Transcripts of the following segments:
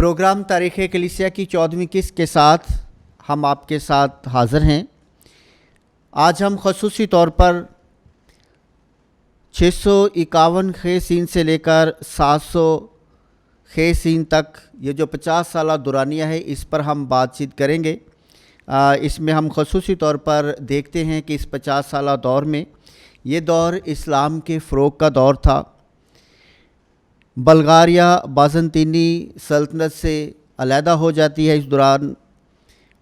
Programme तारीख़ कलीसिया की 14वीं किस्त के साथ हम आपके साथ हाज़िर हैं। आज हम ख़ुसूसी तौर पर 651 खे सीन से लेकर 700 खे सीन तक ये जो 50 साला दुरानिया है, इस पर हम बातचीत करेंगे। इसमें हम ख़ुसूसी तौर पर देखते हैं कि इस 50 साला दौर में ये दौर इस्लाम के फ़रोग़ का दौर था। बल्गारिया बाज़ंतीनी सल्तनत से अलहदा हो जाती है। इस दौरान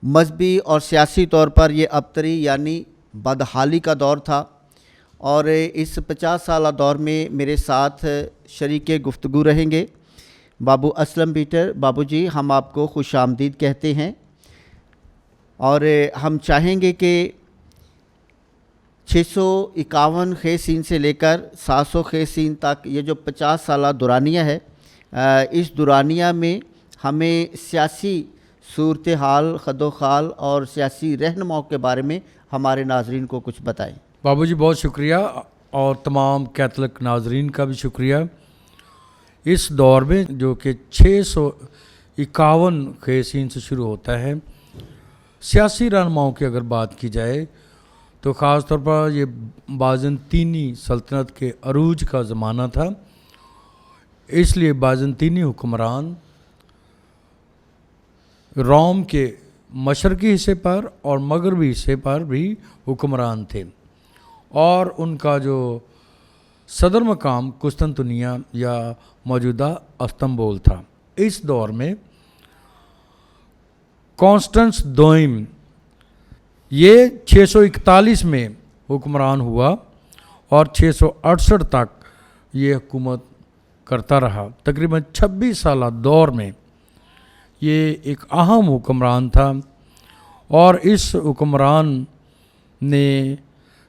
मजहबी और सियासी तौर पर यह अबतरी यानी बदहाली का दौर था। और इस 50 साला दौर में मेरे साथ शरीके गुफ्तगू रहेंगे बाबू असलम पीटर। बाबू जी, हम आपको खुश आमदीद कहते हैं और हम चाहेंगे कि 651 खे सीन से लेकर 700 खे सीन तक ये जो 50 साला दुरानिया है, इस दुरानिया में हमें सियासी सूरत हाल, खदोखाल और सियासी रहनुमाओं के बारे में हमारे नाजरीन को कुछ बताएं। बाबू जी बहुत शुक्रिया, और तमाम कैथलिक नाजरीन का भी शुक्रिया। इस दौर में जो कि 651 खे सीन से शुरू होता है, सियासी रहनुमाओं की अगर बात की जाए तो ख़ास तौर पर ये बाज़ंतीनी सल्तनत के अरूज का ज़माना था। इसलिए बाज़ंतीनी हुक्मरान रोम के मशरक़ी हिस्से पर और मगरबी हिस्से पर भी हुक्मरान थे, और उनका जो सदर मकाम कुस्तुनतुनिया या मौजूदा इस्तांबुल था। इस दौर में कॉन्स्टेंस दोइम ये 641 में हुक्मरान हुआ और 668 तक ये हुकूमत करता रहा। तकरीबन 26 साला दौर में ये एक अहम हुक्मरान था, और इस हुक्मरान ने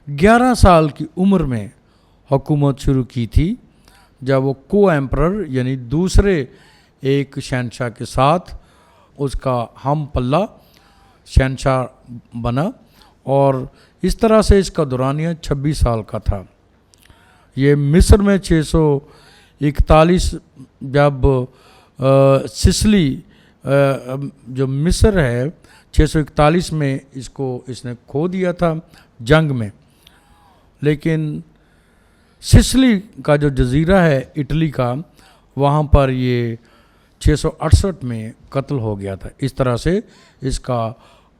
11 साल की उम्र में हुकूमत शुरू की थी, जब वो को एम्परर यानी दूसरे एक शहनशाह के साथ उसका हम पल्ला शहनशाह बना, और इस तरह से इसका दुरानिया 26 साल का था। ये मिस्र में 641 जब सिसली जो मिस्र है 641 में इसने खो दिया था जंग में, लेकिन सिसली का जो जजीरा है इटली का, वहाँ पर ये 668 में कत्ल हो गया था। इस तरह से इसका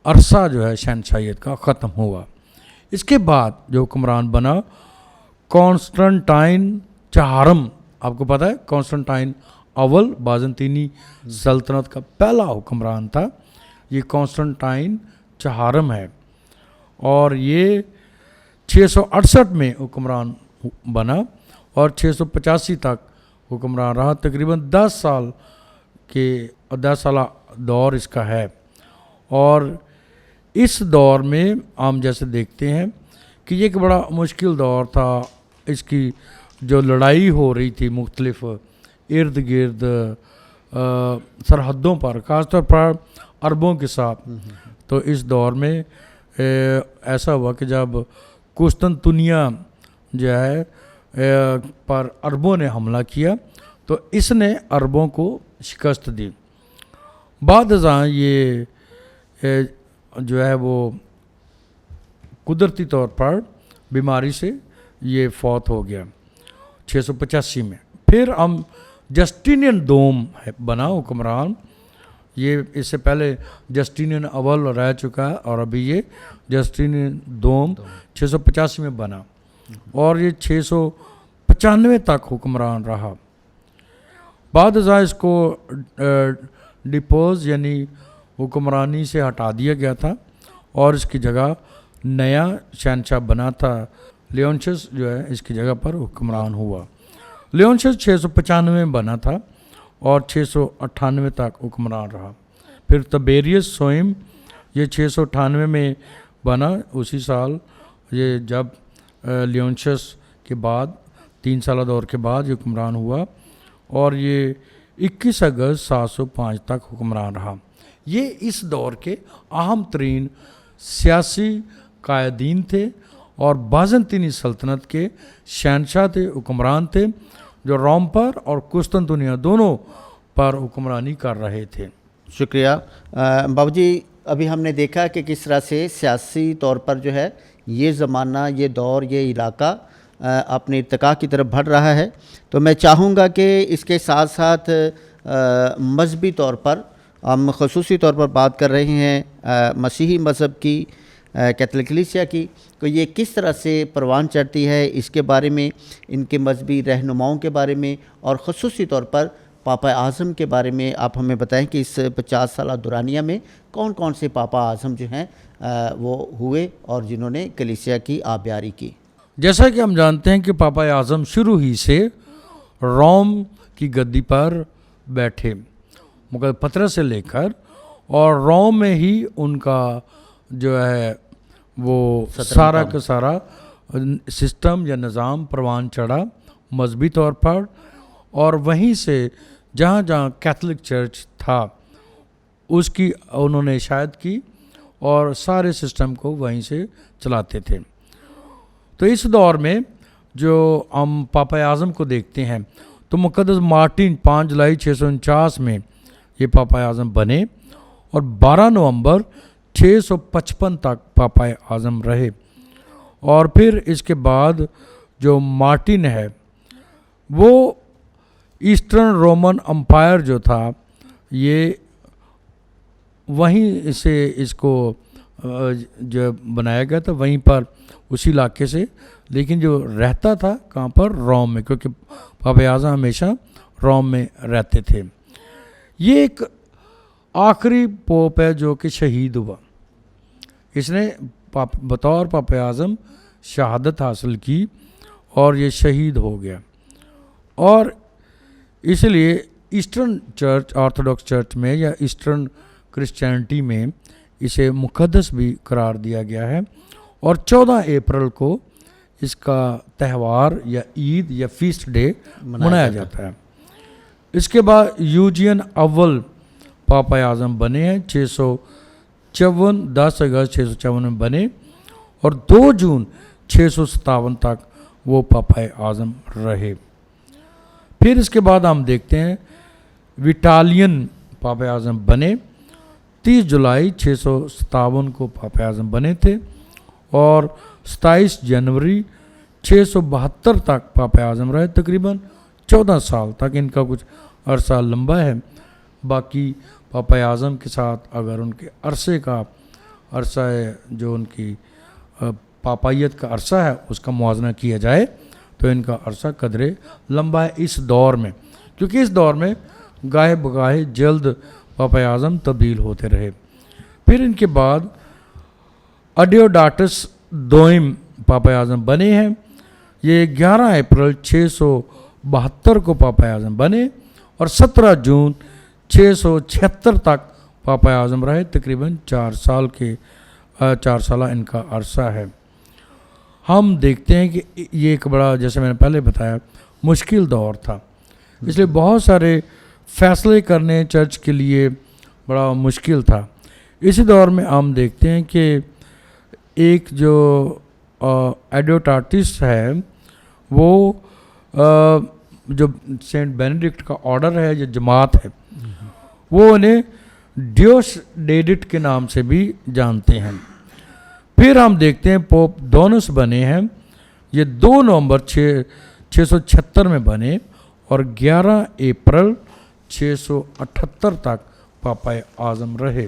अरसा जो है शहनशाहियत का ख़त्म हुआ। इसके बाद जो हुक्मरान बना कॉन्स्टेंटाइन चहारम, आपको पता है कॉन्स्टेंटाइन अव्वल बाज़ंतीनी सल्तनत का पहला हुक्मरान था। ये कॉन्स्टेंटाइन चहारम है, और ये 668 में हुक्मरान बना और 685 तक हुक्मरान रहा। तकरीबन 10 साल दौर इसका है। और इस दौर में हम जैसे देखते हैं कि ये एक बड़ा मुश्किल दौर था। इसकी जो लड़ाई हो रही थी मुख्तलिफ इर्द गिर्द सरहदों पर, ख़ासतौर पर अरबों के साथ, तो इस दौर में ऐसा हुआ कि जब कुस्तुनतुनिया जो है पर अरबों ने हमला किया तो इसने अरबों को शिकस्त दी। बाद ये जो है वो कुदरती तौर पर बीमारी से ये फौत हो गया 685 में। फिर हम जस्टिनियन दोम बना हुक्मरान। ये इससे पहले जस्टिनियन अव्वल रह चुका है, और अभी ये जस्टिनियन दोम 685 में बना, और ये 695 तक हुक्मरान रहा। बाद इसको डिपोज यानी हुक्मरानी से हटा दिया गया था, और इसकी जगह नया शहनशाह बना था लियोनशस जो है इसकी जगह पर हुक्मरान हुआ। लियोनशस 695 में बना था और 698 तक हुक्मरान रहा। फिर तबेरियस सोइम ये 698 में बना, उसी साल ये जब लियोनशस के बाद 3 साल दौर के बाद ये हुक्मरान हुआ, और ये 21 अगस्त 705 तक हुक्मरान रहा। ये इस दौर के अहम तरीन सियासी कायदीन थे और बाज़ंतीनी सल्तनत के शहनशाह थे, हुक्मरान थे, जो रोम पर और कुस्तुनतुनिया दोनों पर हुक्मरानी कर रहे थे। शुक्रिया बाबूजी। अभी हमने देखा कि किस तरह से सियासी तौर पर जो है ये ज़माना, ये दौर, ये इलाका अपने इर्तिका की तरफ बढ़ रहा है। तो मैं चाहूँगा कि इसके साथ साथ मजहबी तौर पर हम ख़ुसूसी तौर पर बात कर रहे हैं मसीही मज़हब की, कैथोलिक कलीसिया की, तो ये किस तरह से परवान चढ़ती है, इसके बारे में, इनके मजहबी रहनुमाओं के बारे में और ख़ुसूसी तौर पर पापा आज़म के बारे में आप हमें बताएं कि इस 50 साल दुरानिया में कौन कौन से पापा आज़म जो हैं वो हुए और जिन्होंने कलीसिया की आबियारी की। जैसा कि हम जानते हैं कि पापा आज़म शुरू ही से रोम की गद्दी पर बैठे, मुकद्दस पतरस से लेकर, और रोम में ही उनका जो है वो सारा का सारा सिस्टम या निज़ाम परवान चढ़ा मजहबी तौर पर। और वहीं से जहाँ जहाँ कैथोलिक चर्च था उसकी उन्होंने इशाअत की और सारे सिस्टम को वहीं से चलाते थे। तो इस दौर में जो हम पापा आज़म को देखते हैं तो मुकद्दस मार्टिन 5 जुलाई 649 में ये पापा आज़म बने और 12 नवंबर 655 तक पापा आज़म रहे। और फिर इसके बाद जो मार्टिन है वो ईस्टर्न रोमन अम्पायर जो था ये वहीं से इसको जो बनाया गया था, वहीं पर उसी इलाके से, लेकिन जो रहता था कहाँ पर, रोम में, क्योंकि पापा आज़म हमेशा रोम में रहते थे। ये एक आखिरी पोप है जो कि शहीद हुआ। इसने बतौर पापा आज़म शहादत हासिल की और ये शहीद हो गया। और इसलिए ईस्टर्न चर्च, ऑर्थोडॉक्स चर्च में या ईस्टर्न क्रिश्चियनिटी में इसे मुक़द्दस भी करार दिया गया है। और 14 अप्रैल को इसका त्यौहार या ईद या फीस्ट डे मनाया जाता है। इसके बाद यूजियन अव्वल पापा आज़म बने हैं 654, 10 अगस्त 654 में बने और 2 जून 657 तक वो पापा आज़म रहे। फिर इसके बाद हम देखते हैं विटालियन पापा आज़म बने 30 जुलाई 657 को पापा आज़म बने थे और 27 जनवरी 672 तक पापा आज़म रहे। तकरीबन 14 साल तक इनका कुछ अरसा लंबा है। बाकी पापा आज़म के साथ अगर उनके अरसे का अरसा है, जो उनकी पापायत का अरसा है, उसका मुआवजा किया जाए तो इनका अरसा कदरे लंबा है इस दौर में, क्योंकि इस दौर में गाहे बगाहे जल्द पापा आज़म तब्दील होते रहे। फिर इनके बाद अडियोडाटस दोइम पापा आज़म बने हैं। ये 11 अप्रैल 672 को पापा आज़म बने और 17 जून 676 तक पापा आज़म रहे। तकरीबन 4 साल इनका अरसा है। हम देखते हैं कि ये एक बड़ा, जैसे मैंने पहले बताया, मुश्किल दौर था, इसलिए बहुत सारे फैसले करने चर्च के लिए बड़ा मुश्किल था। इसी दौर में हम देखते हैं कि एक जो एडियोटाटिस है वो जो सेंट बेनेडिक्ट का ऑर्डर है, जो जमात है, वो उन्हें ड्योस डेडिट के नाम से भी जानते हैं। फिर हम देखते हैं पोप डोनस बने हैं। ये 2 नवंबर 676 में बने और 11 अप्रैल 678 तक पापा आज़म रहे।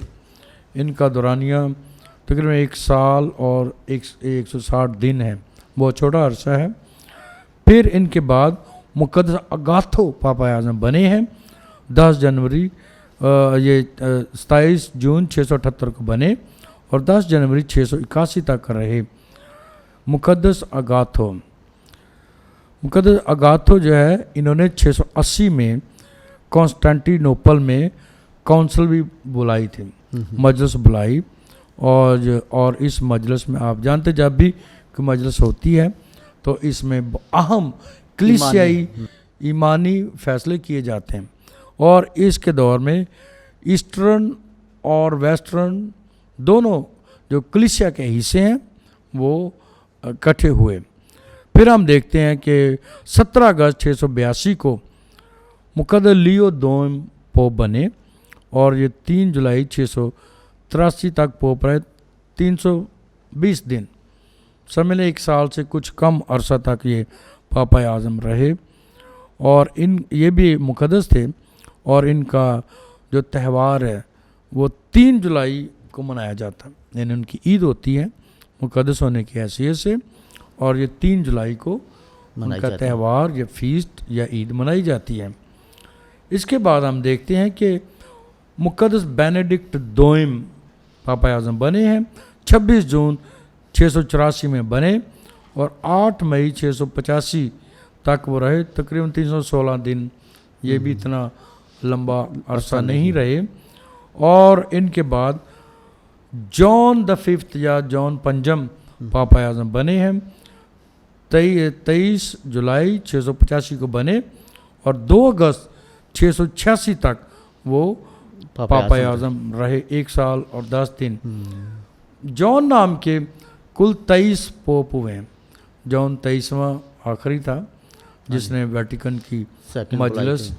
इनका दौरानिया तकरीबन 1 साल और 160 दिन है, बहुत छोटा अरसा है। फिर इनके बाद मुक़द्दस अगाथो पापा आज़म बने हैं 10 जनवरी, ये 27 जून 678 को बने और 10 जनवरी 681 तक रहे। मुक़द्दस अगाथो जो है, इन्होंने 680 में कॉन्स्टेंटिनोपल में काउंसिल भी बुलाई थी, मजलिस बुलाई। और इस मजलिस में आप जानते, जब भी कोई मजलिस होती है तो इसमें अहम कलीसियाई ईमानी फैसले किए जाते हैं। और इसके दौर में ईस्टर्न और वेस्टर्न दोनों जो कलीसिया के हिस्से हैं वो इकट्ठे हुए। फिर हम देखते हैं कि 17 अगस्त 682 को मुक़द्दस लियो दोम पोप बने और ये 3 जुलाई 683 तक पोप रहे। 320 दिन समय ने 1 साल से कुछ कम अरसा तक ये पापा आज़म रहे और ये भी मुक़द्दस थे और इनका जो त्यौहार है वो 3 जुलाई को मनाया जाता है, यानी उनकी ईद होती है मुक़द्दस होने की हैसियत से और ये 3 जुलाई को उनका त्यौहार या फीस्ट या ईद मनाई जाती है। इसके बाद हम देखते हैं कि मुक़द्दस बेनेडिक्ट दोइम पापा आज़म बने हैं। 26 जून 684 में बने और 8 मई 685 तक वो रहे, तकरीबन 316 दिन। ये भी इतना लंबा अरसा नहीं रहे। और इनके बाद जॉन द 5th या जॉन पंजम पापा आज़म बने हैं। 23 जुलाई 685 को बने और 2 अगस्त 686 तक वो पापा आज़म रहे, 1 साल और 10 दिन। जॉन नाम के कुल 23 पोप हुए हैं। जॉन 23वां आखिरी था जिसने वेटिकन की मजलिस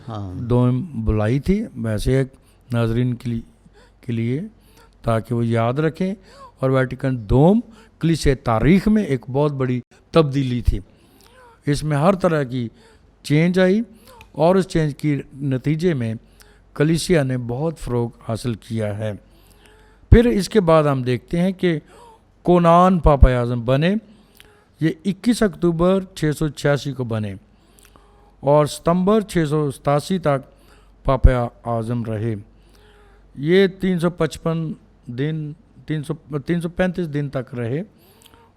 दोम बुलाई थी, वैसे एक नाजरीन के लिए ताकि वो याद रखें। और वेटिकन दोम कलीसिया तारीख में एक बहुत बड़ी तब्दीली थी। इसमें हर तरह की चेंज आई और उस चेंज की नतीजे में कलीसिया ने बहुत फ़रोग हासिल किया है। फिर इसके बाद हम देखते हैं कि कोनान पापा आज़म बने। ये 21 अक्टूबर 686 को बने और सितंबर 687 तक पापा आज़म रहे। ये 355 दिन 335 दिन तक रहे,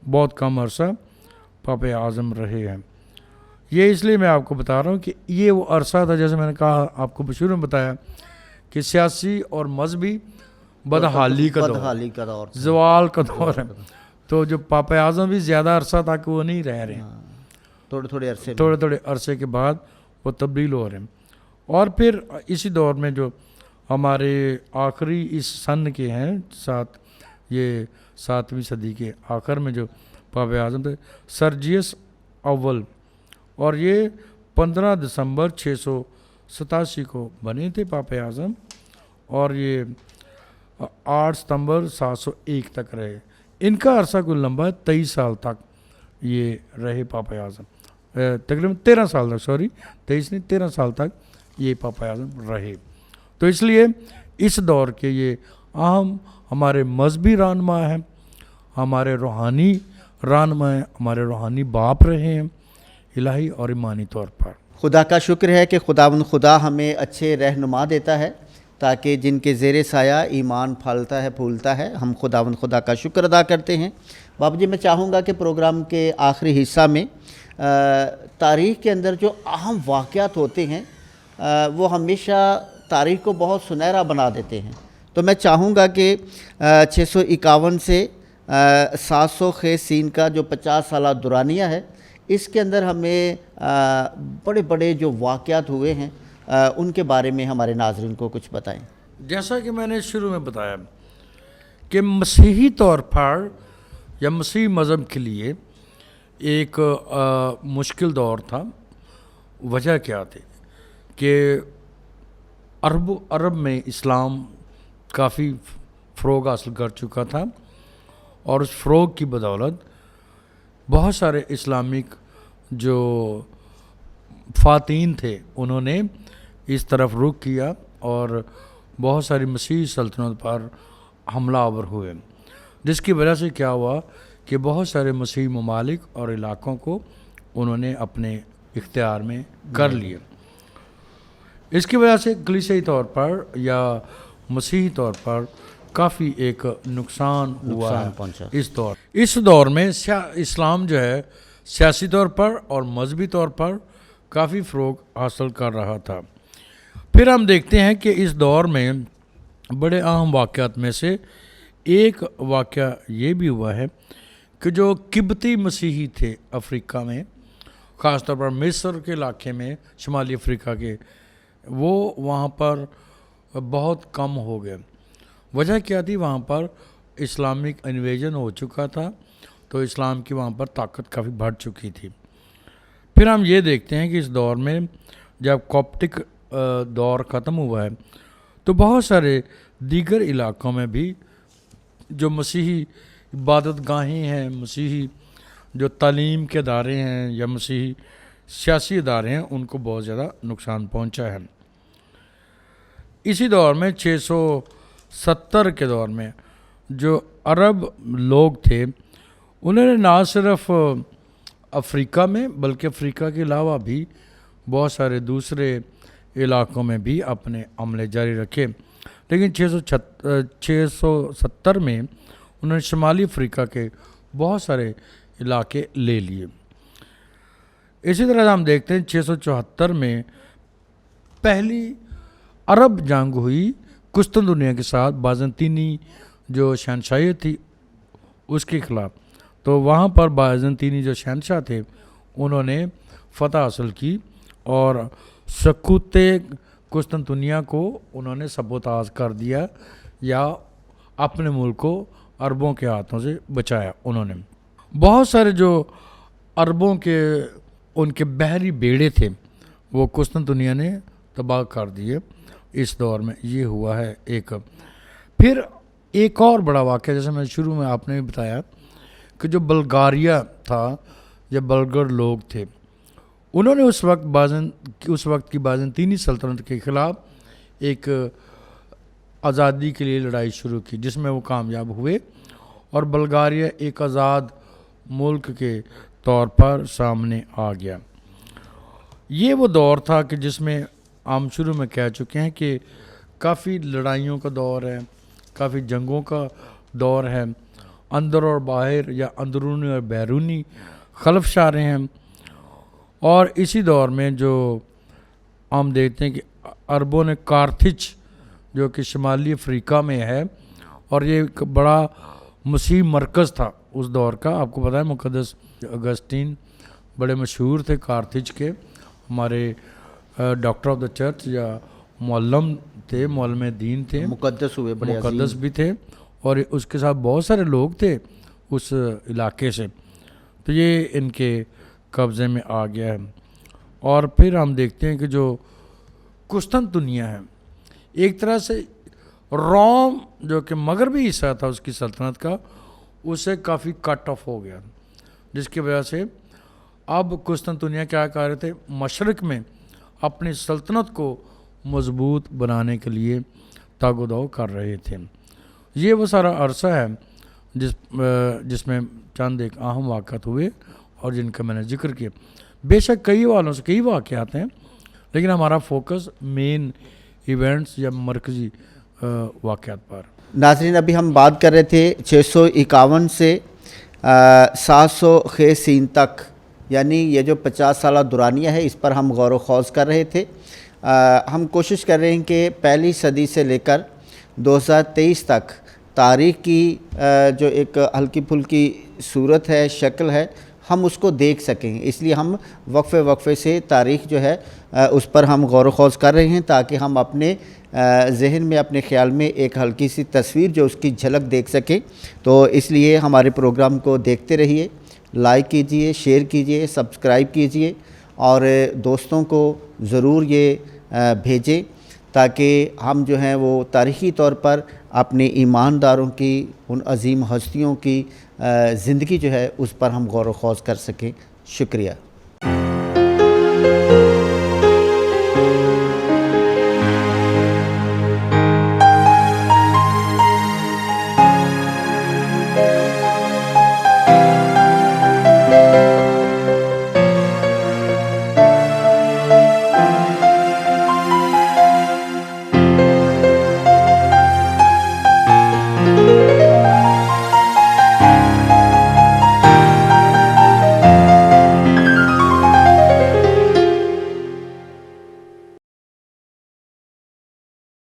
बहुत कम अरसा पापा आज़म रहे हैं। ये इसलिए मैं आपको बता रहा हूँ कि ये वो अरसा था, जैसे मैंने कहा आपको शुरू में बताया कि सियासी और मजहबी बदहाली का दौर, जवाल का दौर है। तो जो पापा आज़म भी ज़्यादा अरसा था कि वो नहीं रह रहे हैं, थोड़े अरसे के बाद वो तब्दील हो रहे हैं। और फिर इसी दौर में जो हमारे आखिरी इस सन के हैं, 7वीं सदी के आखिर में जो पापा आज़म थे, सर्जियस अव्वल, और ये 15 दिसंबर 687 को बने थे पापा आज़म और ये 8 सितंबर 701 तक रहे। इनका अरसा कुल लंबा है, 23 साल तक ये रहे पापा आज़म, तकरीबन 13 साल तक, 13 साल तक ये पापा आज़म रहे। तो इसलिए इस दौर के ये अहम हमारे मजहबी रहनुमा हैं, हमारे रूहानी रहनुमा हैं, हमारे रूहानी बाप रहे हैं इलाही और ईमानी तौर पर। खुदा का शुक्र है कि खुदा हमें अच्छे रहनुमा देता है ताकि जिनके ज़ेरे साया ईमान फलता है फूलता है। हम खुदा का शुक्र अदा करते हैं। बाबू जी, मैं चाहूँगा कि प्रोग्राम के आखिरी हिस्सा में तारीख़ के अंदर जो अहम वाक़यात होते हैं वो हमेशा तारीख़ को बहुत सुनहरा बना देते हैं। तो मैं चाहूँगा कि 651 से 700 खेज सीन का जो 50 साला दुरानिया है, इसके अंदर हमें बड़े बड़े जो वाक़यात हुए हैं उनके बारे में हमारे नाज़रीन को कुछ बताएं। जैसा कि मैंने शुरू में बताया कि मसीही तौर पर या मसीही मज़हब के लिए एक मुश्किल दौर था। वजह क्या थी कि अरब में इस्लाम काफ़ी फ़रोग हासिल कर चुका था और उस फ़रोग की बदौलत बहुत सारे इस्लामिक जो फ़ातीन थे उन्होंने इस तरफ रुख किया और बहुत सारी मसीही सल्तनत पर हमलावर हुए, जिसकी वजह से क्या हुआ कि बहुत सारे मसीही ममालिक और इलाक़ों को उन्होंने अपने इख्तियार में कर लिया। इसकी वजह से कलीसियाई तौर पर या मसीही तौर पर काफ़ी एक नुकसान हुआ है। इस दौर में इस्लाम जो है सियासी तौर पर और मजहबी तौर पर काफ़ी फ़रोग हासिल कर रहा था। फिर हम देखते हैं कि इस दौर में बड़े अहम वाक़यात में से एक वाक़या ये भी हुआ है कि जो किब्ती मसीही थे अफ्रीका में, ख़ास तौर पर मिस्र के इलाके में, शुमाली अफ्रीका के, वो वहाँ पर बहुत कम हो गए। वजह क्या थी? वहाँ पर इस्लामिक इन्वेजन हो चुका था, तो इस्लाम की वहाँ पर ताकत काफ़ी बढ़ चुकी थी। फिर हम ये देखते हैं कि इस दौर में जब कॉप्टिक दौर ख़त्म हुआ है तो बहुत सारे दीगर इलाक़ों में भी जो मसीही इबादत गाहें हैं, मसीही जो तालीम के अदारे हैं या मसीही सियासी अदारे हैं, उनको बहुत ज़्यादा नुकसान पहुंचा है। इसी दौर में 670 के दौर में जो अरब लोग थे उन्होंने ना सिर्फ अफ्रीका में बल्कि अफ्रीका के अलावा भी बहुत सारे दूसरे इलाक़ों में भी अपने हमले जारी रखे, लेकिन 670 में उन्होंने शुमाली अफ्रीका के बहुत सारे इलाके ले लिए। इसी तरह हम देखते हैं 674 में पहली अरब जंग हुई कुस्तुनतुनिया के साथ, बाज़ंतीनी जो शहनशाही थी उसके ख़िलाफ़। तो वहाँ पर बाज़ंतीनी जो शहनशाह थे उन्होंने फ़तह हासिल की और सकूते कुस्तुनतुनिया को उन्होंने सबोताज कर दिया या अपने मुल्क को अरबों के हाथों से बचाया। उन्होंने बहुत सारे जो अरबों के उनके बहरी बेड़े थे वो कुस्तुनतुनिया ने तबाह कर दिए। इस दौर में ये हुआ है एक। फिर एक और बड़ा वाक़या, जैसे मैं शुरू में आपने भी बताया कि जो बल्गारिया था या बल्गर लोग थे उन्होंने उस वक्त की बाज़ंतीनी सल्तनत के ख़िलाफ़ एक आज़ादी के लिए लड़ाई शुरू की जिसमें वो कामयाब हुए और बल्गारिया एक आज़ाद मुल्क के तौर पर सामने आ गया। ये वो दौर था कि जिसमें हम शुरू में कह चुके हैं कि काफ़ी लड़ाइयों का दौर है, काफ़ी जंगों का दौर है, अंदर और बाहर या अंदरूनी और बैरूनी खलफशारें हैं। और इसी दौर में जो हम देखते हैं कि अरबों ने कार्थिज जो कि शुमाली अफ्रीका में है और ये एक बड़ा मसीह मरकज़ था उस दौर का। आपको पता है मुक़द्दस अगस्तीन बड़े मशहूर थे कार्थिज के, हमारे डॉक्टर ऑफ द चर्च या मौलम थे, मौलम दीन थे, मुक़द्दस हुए, बड़े मुक़द्दस भी थे और उसके साथ बहुत सारे लोग थे उस इलाके से। तो ये इनके कब्ज़े में आ गया है। और फिर हम देखते हैं कि जो कुस्तुनतुनिया है एक तरह से रोम जो कि मगरबी हिस्सा था उसकी सल्तनत का, उससे काफ़ी कट ऑफ हो गया, जिसकी वजह से अब कुस्तुनतुनिया क्या कर रहे थे, मशरक़ में अपनी सल्तनत को मजबूत बनाने के लिए तागोदाव कर रहे थे। ये वो सारा अरसा है जिसमें चंद एक अहम वाक़यात हुए और जिनका मैंने जिक्र किया। बेशक कई वालों से कई वाक़यात हैं, लेकिन हमारा फोकस मेन इवेंट्स या मरकज़ी वाक़यात पर। नाज़रीन, अभी हम बात कर रहे थे 651 से 700 सीन तक, यानी ये जो 50 साला दुरानिया है इस पर हम गौर व खौज़ कर रहे थे। हम कोशिश कर रहे हैं कि पहली सदी से लेकर 2023 तक तारीख़ की जो एक हल्की फुल्की सूरत है, शक्ल है, हम उसको देख सकें। इसलिए हम वक्फ़े से तारीख़ जो है उस पर हम गौर व खौज़ कर रहे हैं ताकि हम अपने जहन में, अपने ख़्याल में एक हल्की सी तस्वीर जो उसकी झलक देख सकें। तो इसलिए हमारे प्रोग्राम को देखते रहिए, लाइक कीजिए, शेयर कीजिए, सब्सक्राइब कीजिए और दोस्तों को ज़रूर ये भेजें ताकि हम जो हैं वो तारीख़ी तौर पर अपने ईमानदारों की, उन अजीम हस्तियों की ज़िंदगी जो है उस पर हम गौर व खौज़ कर सकें। शुक्रिया।